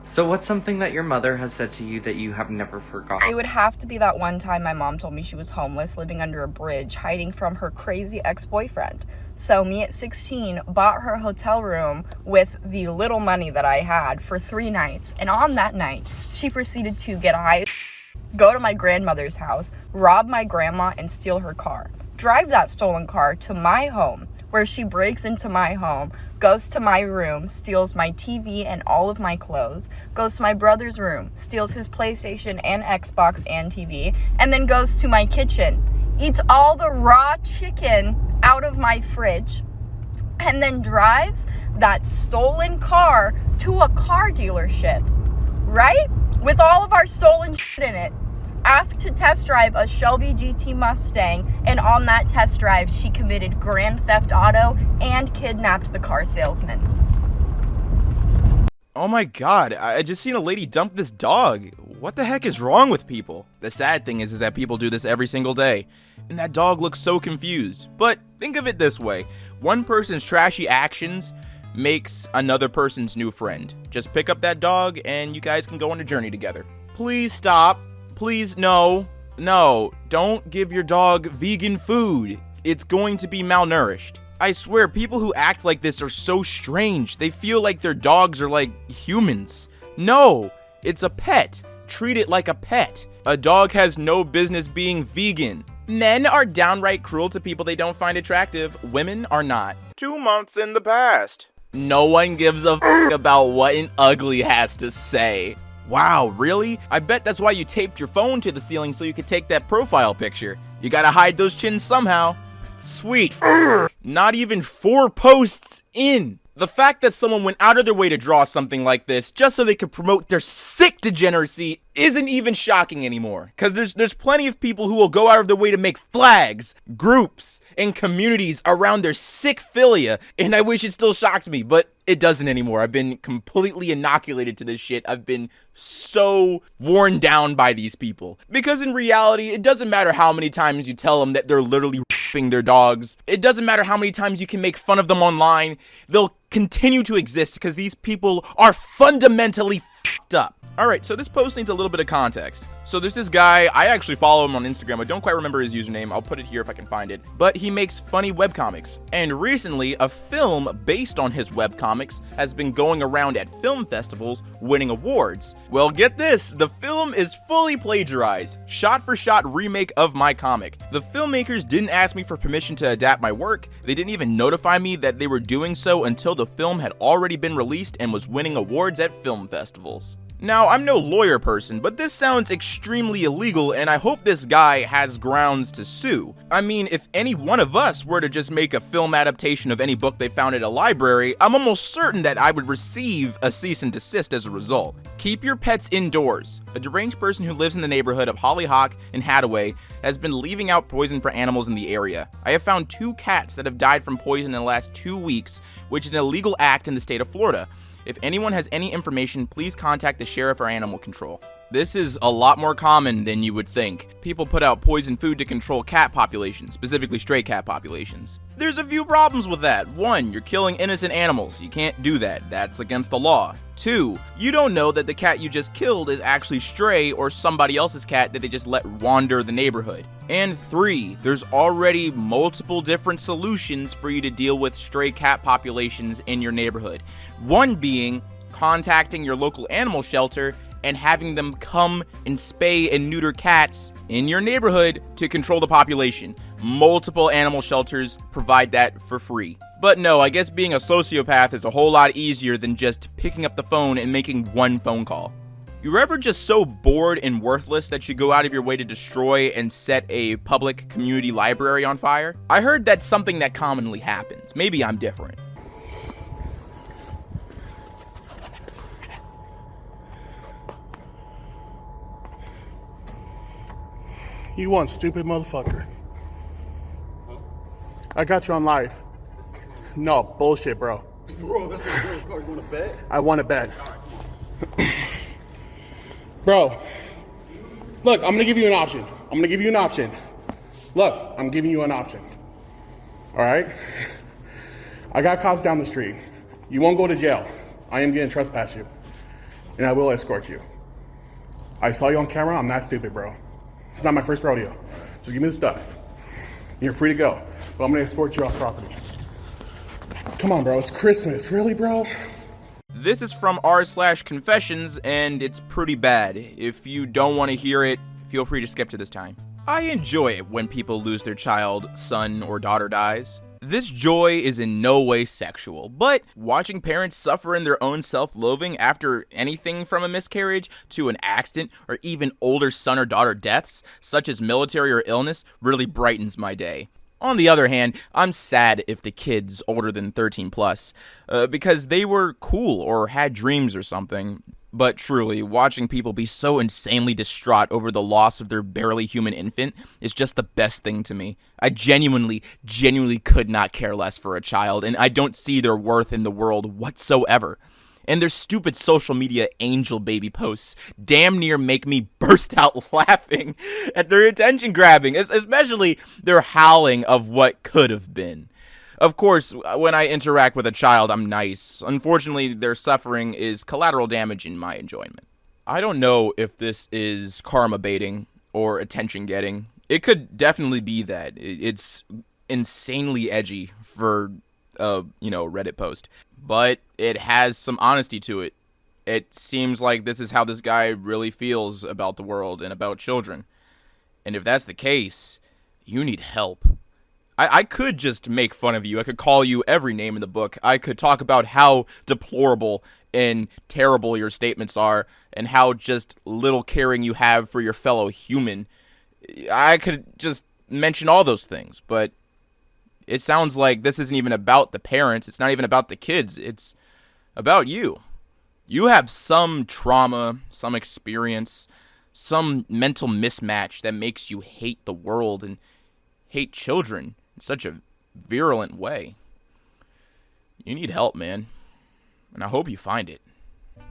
So what's something that your mother has said to you that you have never forgotten? It would have to be that one time my mom told me she was homeless, living under a bridge, hiding from her crazy ex-boyfriend. So me at 16 bought her a hotel room with the little money that I had for 3 nights. And on that night, she proceeded to get high, go to my grandmother's house, rob my grandma, and steal her car. Drive that stolen car to my home, where she breaks into my home, goes to my room, steals my TV and all of my clothes, goes to my brother's room, steals his PlayStation and Xbox and TV, and then goes to my kitchen, eats all the raw chicken out of my fridge, and then drives that stolen car to a car dealership, right? With all of our stolen shit in it. Asked to test drive a Shelby GT Mustang, and on that test drive, she committed grand theft auto and kidnapped the car salesman. Oh my god, I just seen a lady dump this dog. What the heck is wrong with people? The sad thing is that people do this every single day, and that dog looks so confused. But think of it this way, one person's trashy actions makes another person's new friend. Just pick up that dog and you guys can go on a journey together. Please stop. Please, no, don't give your dog vegan food. It's going to be malnourished. I swear, people who act like this are so strange. They feel like their dogs are like humans. No, it's a pet. Treat it like a pet. A dog has no business being vegan. Men are downright cruel to people they don't find attractive. Women are not. 2 months in the past. No one gives a f about what an ugly has to say. Wow, really? I bet that's why you taped your phone to the ceiling so you could take that profile picture. You gotta hide those chins somehow. Sweet Not even 4 posts in. The fact that someone went out of their way to draw something like this just so they could promote their sick degeneracy isn't even shocking anymore. Cause there's plenty of people who will go out of their way to make flags, groups, and communities around their sick philia, and I wish it still shocked me, but it doesn't anymore. I've been completely inoculated to this shit. I've been so worn down by these people. Because in reality, it doesn't matter how many times you tell them that they're literally raping their dogs. It doesn't matter how many times you can make fun of them online. They'll continue to exist because these people are fundamentally fucked up. Alright, so this post needs a little bit of context. So there's this guy, I actually follow him on Instagram, I don't quite remember his username, I'll put it here if I can find it, but he makes funny webcomics. And recently, a film based on his webcomics has been going around at film festivals, winning awards. Well, get this, the film is fully plagiarized, shot-for-shot remake of my comic. The filmmakers didn't ask me for permission to adapt my work, they didn't even notify me that they were doing so until the film had already been released and was winning awards at film festivals. Now, I'm no lawyer person, but this sounds extremely illegal, and I hope this guy has grounds to sue. I mean, if any one of us were to just make a film adaptation of any book they found at a library, I'm almost certain that I would receive a cease and desist as a result. Keep your pets indoors. A deranged person who lives in the neighborhood of Hollyhock and Hadaway has been leaving out poison for animals in the area. I have found 2 cats that have died from poison in the last 2 weeks, which is an illegal act in the state of Florida. If anyone has any information, please contact the sheriff or animal control. This is a lot more common than you would think. People put out poison food to control cat populations, specifically stray cat populations. There's a few problems with that. 1, you're killing innocent animals. You can't do that. That's against the law. 2, you don't know that the cat you just killed is actually stray or somebody else's cat that they just let wander the neighborhood. And 3, there's already multiple different solutions for you to deal with stray cat populations in your neighborhood. 1 being contacting your local animal shelter and having them come and spay and neuter cats in your neighborhood to control the population. Multiple animal shelters provide that for free. But no, I guess being a sociopath is a whole lot easier than just picking up the phone and making 1 phone call. You're ever just so bored and worthless that you go out of your way to destroy and set a public community library on fire? I heard that's something that commonly happens. Maybe I'm different. You one stupid motherfucker. I got you on live. No, bullshit, bro. Bro, that's not a car. You want to bet? I want to bet. Bro, look, I'm going to give you an option. Look, I'm giving you an option. All right? I got cops down the street. You won't go to jail. I am going to trespass you. and I will escort you. I saw you on camera. I'm not stupid, bro. It's not my first rodeo. Just give me the stuff. You're free to go. But I'm going to escort you off property. Come on, bro. It's Christmas. Really, bro? This is from r/confessions, and it's pretty bad. If you don't want to hear it, feel free to skip to this time. I enjoy it when people lose their child, son, or daughter dies. This joy is in no way sexual, but watching parents suffer in their own self-loathing after anything from a miscarriage to an accident or even older son or daughter deaths, such as military or illness, really brightens my day. On the other hand, I'm sad if the kids older than 13 plus, because they were cool or had dreams or something. But truly, watching people be so insanely distraught over the loss of their barely human infant is just the best thing to me. I genuinely could not care less for a child, and I don't see their worth in the world whatsoever. And their stupid social media angel baby posts damn near make me burst out laughing at their attention grabbing, especially their howling of what could have been. Of course, when I interact with a child, I'm nice. Unfortunately, their suffering is collateral damage in my enjoyment. I don't know if this is karma baiting or attention getting. It could definitely be that. It's insanely edgy for a, Reddit post. But it has some honesty to it. It seems like this is how this guy really feels about the world and about children. And if that's the case, you need help. I could just make fun of you. I could call you every name in the book. I could talk about how deplorable and terrible your statements are and how just little caring you have for your fellow human. I could just mention all those things, but it sounds like this isn't even about the parents. It's not even about the kids. It's about you. You have some trauma, some experience, some mental mismatch that makes you hate the world and hate children in such a virulent way. You need help, man. And I hope you find it.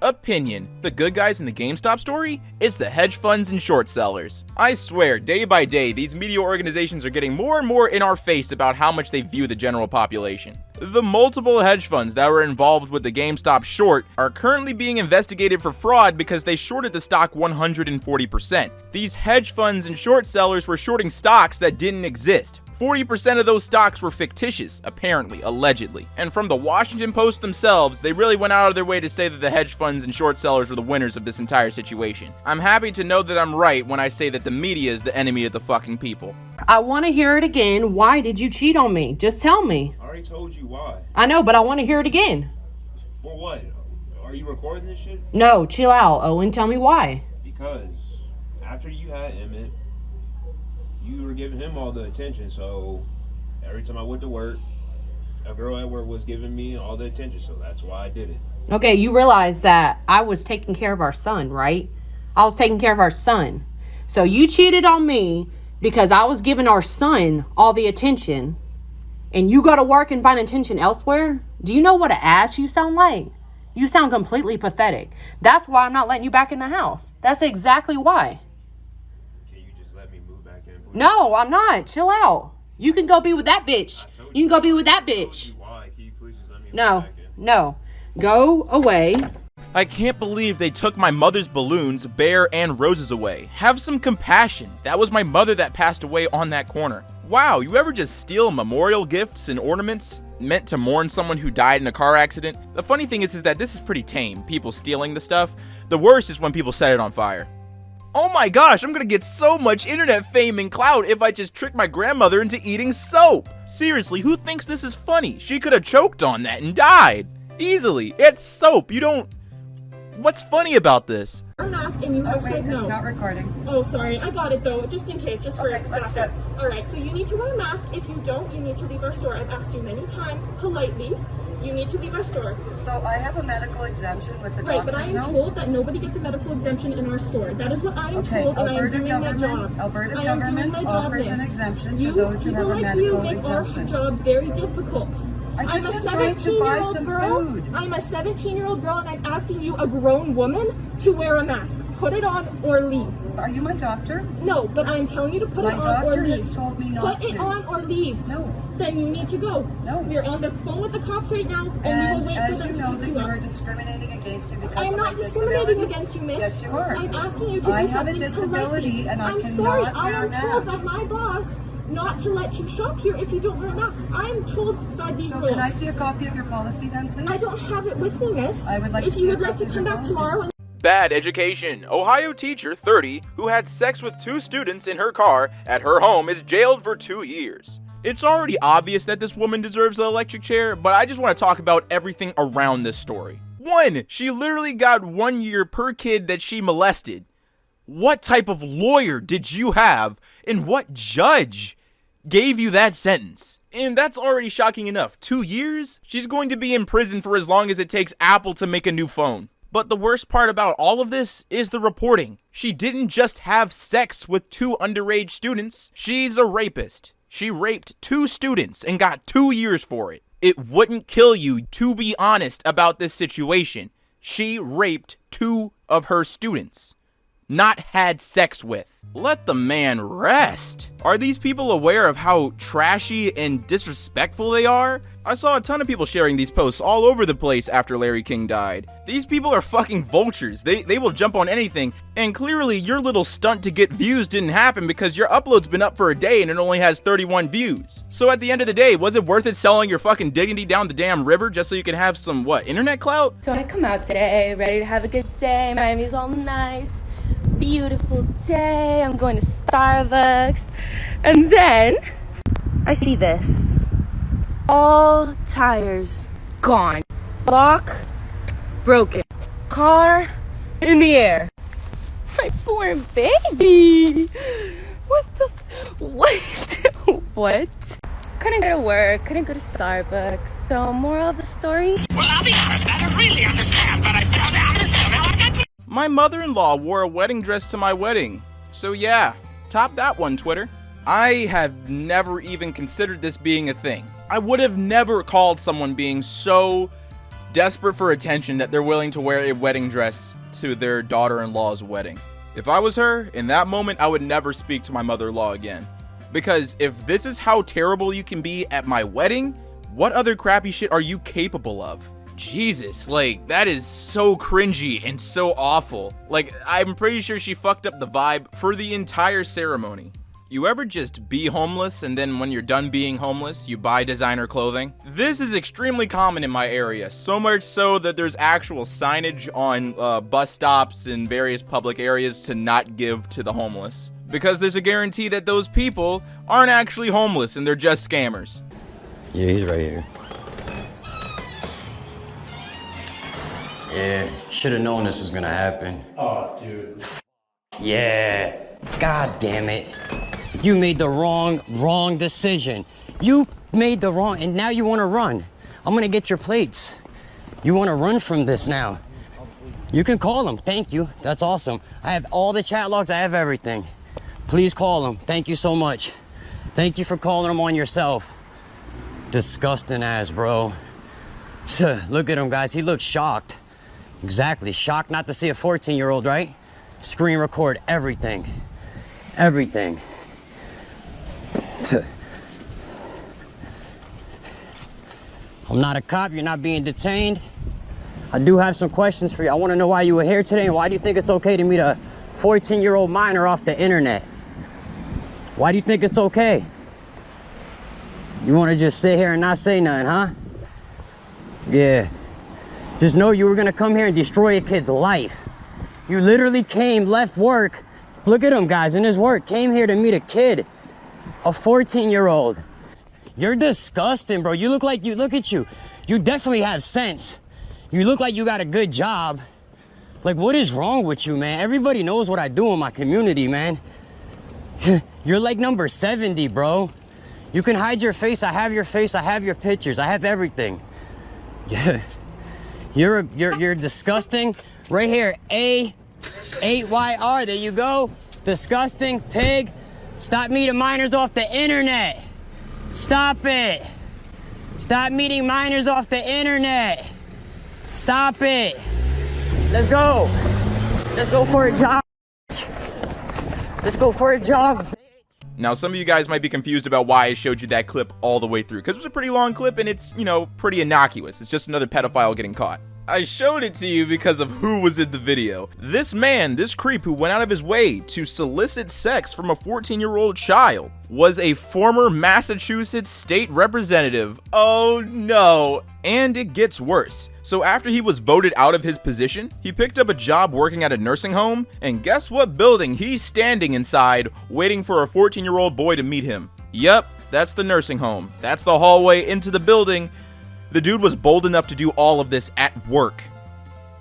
Opinion. The good guys in the GameStop story? It's the hedge funds and short sellers. I swear, day by day, these media organizations are getting more and more in our face about how much they view the general population. The multiple hedge funds that were involved with the GameStop short are currently being investigated for fraud because they shorted the stock 140%. These hedge funds and short sellers were shorting stocks that didn't exist. 40% of those stocks were fictitious, apparently, allegedly. And from the Washington Post themselves, they really went out of their way to say that the hedge funds and short sellers were the winners of this entire situation. I'm happy to know that I'm right when I say that the media is the enemy of the fucking people. I want to hear it again. Why did you cheat on me? Just tell me. I already told you why. I know, but I want to hear it again. For what? Are you recording this shit? No, chill out, Owen. Tell me why. Because after you had Emmett, you were giving him all the attention, so every time I went to work, a girl at work was giving me all the attention, so that's why I did it. Okay, you realize that I was taking care of our son, right? I was taking care of our son. So you cheated on me because I was giving our son all the attention, and you go to work and find attention elsewhere? Do you know what an ass you sound like? You sound completely pathetic. That's why I'm not letting you back in the house. That's exactly why. No, I'm not. Chill out. You can go be with that bitch. You can go be with that bitch. No. Go away. I can't believe they took my mother's balloons, bear, and roses away. Have some compassion. That was my mother that passed away on that corner. Wow, you ever just steal memorial gifts and ornaments meant to mourn someone who died in a car accident? The funny thing is that this is pretty tame, people stealing the stuff. The worst is when people set it on fire. Oh my gosh, I'm gonna get so much internet fame and clout if I just trick my grandmother into eating soap. Seriously, who thinks this is funny? She could have choked on that and died. Easily. It's soap. You don't... What's funny about this? Mask and you have said no. It's not recording. Oh, sorry. I got it though, just in case, just for backup. Alright, so you need to wear a mask. If you don't, you need to leave our store. I've asked you many times, politely. You need to leave our store. So I have a medical exemption with the Right, but I am told that nobody gets a medical exemption in our store. That is what I am told, and I am doing my job. Alberta government offers an exemption for those who have a medical exemption. You make our job very difficult. I just I'm a am trying to buy 17-year-old some girl. food. I'm a 17-year-old girl, and I'm asking you, a grown woman, to wear a mask. Put it on or leave. Are you my doctor? No, but I'm telling you to put My it on or doctor leave. has told me not Put it to. on or leave. No. Then you need to go. No. We're on the phone with the cops right now, and we And will wait for as them you to know pick that you you up. are discriminating against me because I'm of my not discriminating disability. against you, miss. Yes, you are. I'm asking you to do I have a something disability politely. and I I'm cannot sorry, I wear a am told mask. by my boss not to let you shop here if you don't wear a mask. I'm told by these So rules. can I see a copy of your policy then, please? I don't have it with me, miss. I would like if to you see a would like copy to of come your back policy. tomorrow and Bad education. Ohio teacher 30 who had sex with 2 students in her car at her home is jailed for 2 years. It's already obvious that this woman deserves the electric chair, but I just want to talk about everything around this story. 1, she literally got 1 year per kid that she molested. What type of lawyer did you have, and what judge gave you that sentence? And that's already shocking enough. 2 years? She's going to be in prison for as long as it takes Apple to make a new phone. But the worst part about all of this is the reporting. She didn't just have sex with 2 underage students. She's a rapist. She raped 2 students and got 2 years for it. It wouldn't kill you to be honest about this situation. She raped 2 of her students, not had sex with. Let the man rest. Are these people aware of how trashy and disrespectful they are? I saw a ton of people sharing these posts all over the place after Larry King died. These people are fucking vultures. They will jump on anything, and clearly your little stunt to get views didn't happen because your upload's been up for a day and it only has 31 views. So at the end of the day, was it worth it selling your fucking dignity down the damn river just so you can have some, internet clout? So I come out today, ready to have a good day. Miami's all nice. Beautiful day. I'm going to Starbucks. And then I see this. All tires gone. Lock broken. Car in the air. My poor baby. What? Couldn't go to work, couldn't go to Starbucks. So moral of the story? Well, I'll be honest, I don't really understand, but I found out that somehow I got to... My mother-in-law wore a wedding dress to my wedding. So yeah, top that one, Twitter. I have never even considered this being a thing. I would have never called someone being so desperate for attention that they're willing to wear a wedding dress to their daughter-in-law's wedding. If I was her, in that moment, I would never speak to my mother-in-law again. Because if this is how terrible you can be at my wedding, what other crappy shit are you capable of? Jesus, that is so cringy and so awful. I'm pretty sure she fucked up the vibe for the entire ceremony. You ever just be homeless and then when you're done being homeless, you buy designer clothing? This is extremely common in my area, so much so that there's actual signage on bus stops and various public areas to not give to the homeless. Because there's a guarantee that those people aren't actually homeless and they're just scammers. Yeah, he's right here. Yeah, should have known this was gonna happen. Oh, dude. Yeah. God damn it. You made the wrong decision. You made the wrong, and now you want to run. I'm gonna get your plates. You want to run from this now. You can call him. Thank you. That's awesome. I have all the chat logs. I have everything. Please call him. Thank you so much. Thank you for calling him on yourself. Disgusting ass, bro. Look at him, guys. He looks shocked. Exactly. Shocked not to see a 14-year-old, right? Screen record everything. Everything. I'm not a cop. You're not being detained. I do have some questions for you. I want to know why you were here today and why do you think it's okay to meet a 14-year-old minor off the internet? Why do you think it's okay? You want to just sit here and not say nothing, huh? Yeah. Just know you were going to come here and destroy a kid's life. You literally came, left work. Look at him, guys, in his work. Came here to meet a kid, a 14-year-old. You're disgusting, bro. Look at you. You definitely have sense. You look like you got a good job. What is wrong with you, man? Everybody knows what I do in my community, man. You're like number 70, bro. You can hide your face. I have your face. I have your pictures. I have everything. Yeah. You're disgusting. Right here, A8YR. There you go. Disgusting pig. Stop meeting minors off the internet. Stop it. Stop meeting minors off the internet. Stop it. Let's go. Let's go for a jog. Let's go for a jog. Now, some of you guys might be confused about why I showed you that clip all the way through, because it's a pretty long clip and it's, you know, pretty innocuous. It's just another pedophile getting caught. I showed it to you because of who was in the video. This man, this creep who went out of his way to solicit sex from a 14-year-old child, was a former Massachusetts state representative. Oh no. And it gets worse. So after he was voted out of his position, he picked up a job working at a nursing home, and guess what building he's standing inside waiting for a 14-year-old boy to meet him? Yep, that's the nursing home. That's the hallway into the building. The dude was bold enough to do all of this at work.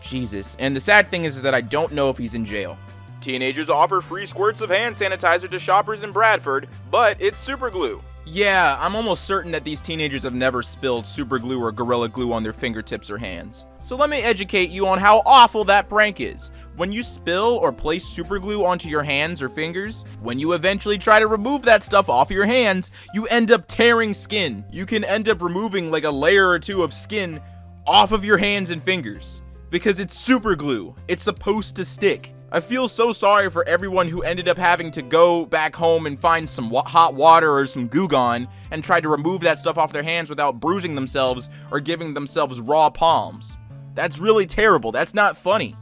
Jesus. And the sad thing is that I don't know if he's in jail. Teenagers offer free squirts of hand sanitizer to shoppers in Bradford, but it's super glue. Yeah, I'm almost certain that these teenagers have never spilled super glue or Gorilla Glue on their fingertips or hands. So let me educate you on how awful that prank is. When you spill or place super glue onto your hands or fingers, when you eventually try to remove that stuff off your hands, you end up tearing skin. You can end up removing like a layer or two of skin off of your hands and fingers. Because it's super glue. It's supposed to stick. I feel so sorry for everyone who ended up having to go back home and find some hot water or some Goo Gone and tried to remove that stuff off their hands without bruising themselves or giving themselves raw palms. That's really terrible. That's not funny.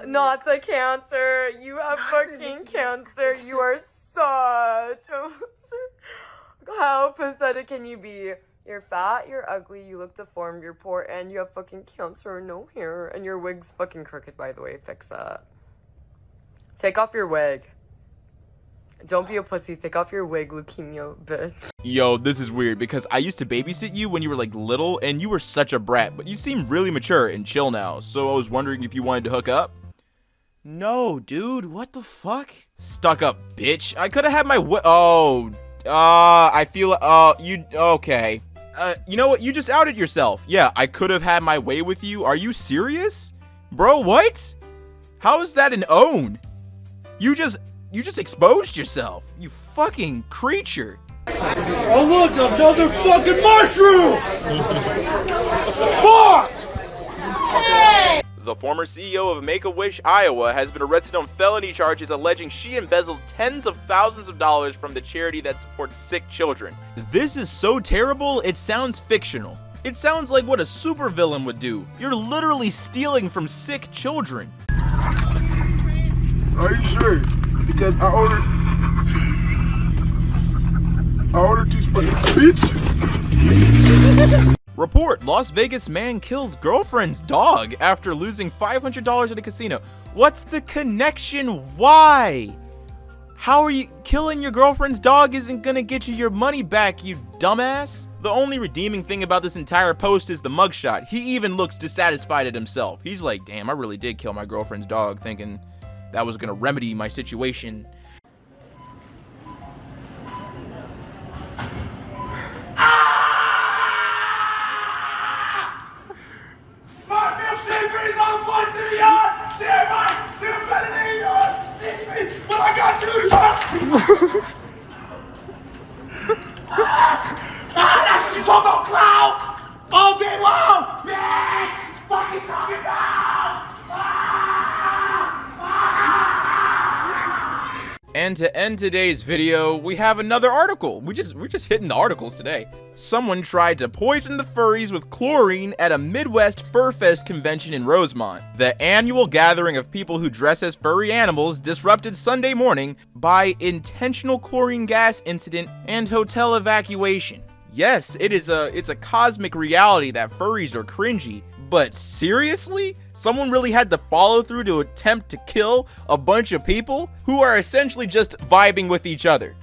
Not the cancer. You have fucking cancer. You are such a... How pathetic can you be? You're fat, you're ugly, you look deformed, you're poor, and you have fucking cancer and no hair. And your wig's fucking crooked, by the way. Fix that. Take off your wig. Don't be a pussy. Take off your wig, leukemia, bitch. Yo, this is weird because I used to babysit you when you were like little and you were such a brat, but you seem really mature and chill now. So I was wondering if you wanted to hook up. No, dude, what the fuck? Stuck up bitch. I could have had my I feel, okay. You know what? You just outed yourself. Yeah, I could have had my way with you. Are you serious? Bro, what? How is that an own? You just exposed yourself. You fucking creature. Oh look, another fucking mushroom! Fuck! The former CEO of Make-A-Wish, Iowa, has been arrested on felony charges alleging she embezzled tens of thousands of dollars from the charity that supports sick children. This is so terrible, it sounds fictional. It sounds like what a supervillain would do. You're literally stealing from sick children. Are you sure? Because I ordered 2 spicy, bitch. Report, Las Vegas man kills girlfriend's dog after losing $500 at a casino. What's the connection? Why? How are you killing your girlfriend's dog isn't gonna get you your money back, you dumbass? The only redeeming thing about this entire post is the mugshot. He even looks dissatisfied at himself. He's like, damn, I really did kill my girlfriend's dog, thinking that was gonna remedy my situation. That's what you talk about, clown! All day long, bitch! Fucking talking about! And to end today's video, we have another article. We're just hitting the articles today. Someone tried to poison the furries with chlorine at a Midwest Fur Fest convention in Rosemont. The annual gathering of people who dress as furry animals disrupted Sunday morning by intentional chlorine gas incident and hotel evacuation. Yes, it's a cosmic reality that furries are cringy, but seriously? Someone really had to follow through to attempt to kill a bunch of people who are essentially just vibing with each other.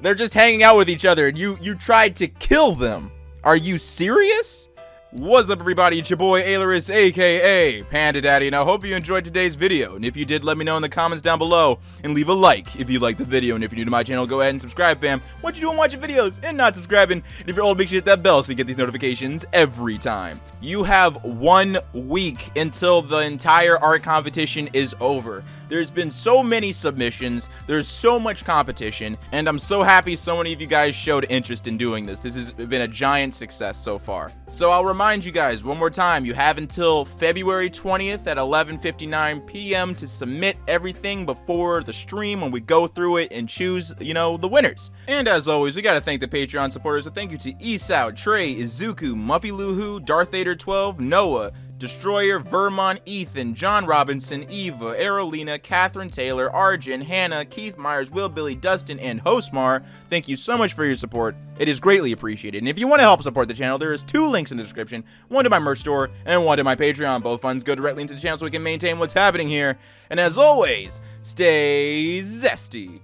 They're just hanging out with each other and you tried to kill them. Are you serious? What's up, everybody? It's your boy Ailurus, aka Panda Daddy, and I hope you enjoyed today's video. And if you did, let me know in the comments down below, and leave a like if you liked the video. And if you're new to my channel, go ahead and subscribe, fam. What you doing watching videos and not subscribing? And if you're old, make sure you hit that bell so you get these notifications every time. You have 1 week until the entire art competition is over. There's been so many submissions, there's so much competition, and I'm so happy so many of you guys showed interest in doing this. This has been a giant success so far. So I'll remind you guys one more time, you have until February 20th at 11:59 p.m. to submit everything before the stream when we go through it and choose, the winners. And as always, we gotta thank the Patreon supporters, so thank you to Esau, Trey, Izuku, Muffy Luhu, Darth Vader 12, Noah, Destroyer, Vermont, Ethan, John Robinson, Eva, Arolina, Catherine Taylor, Arjun, Hannah, Keith Myers, Will Billy, Dustin, and Hostmar. Thank you so much for your support. It is greatly appreciated. And if you want to help support the channel, there is 2 links in the description, one to my merch store and one to my Patreon. Both funds go directly into the channel so we can maintain what's happening here. And as always, stay zesty.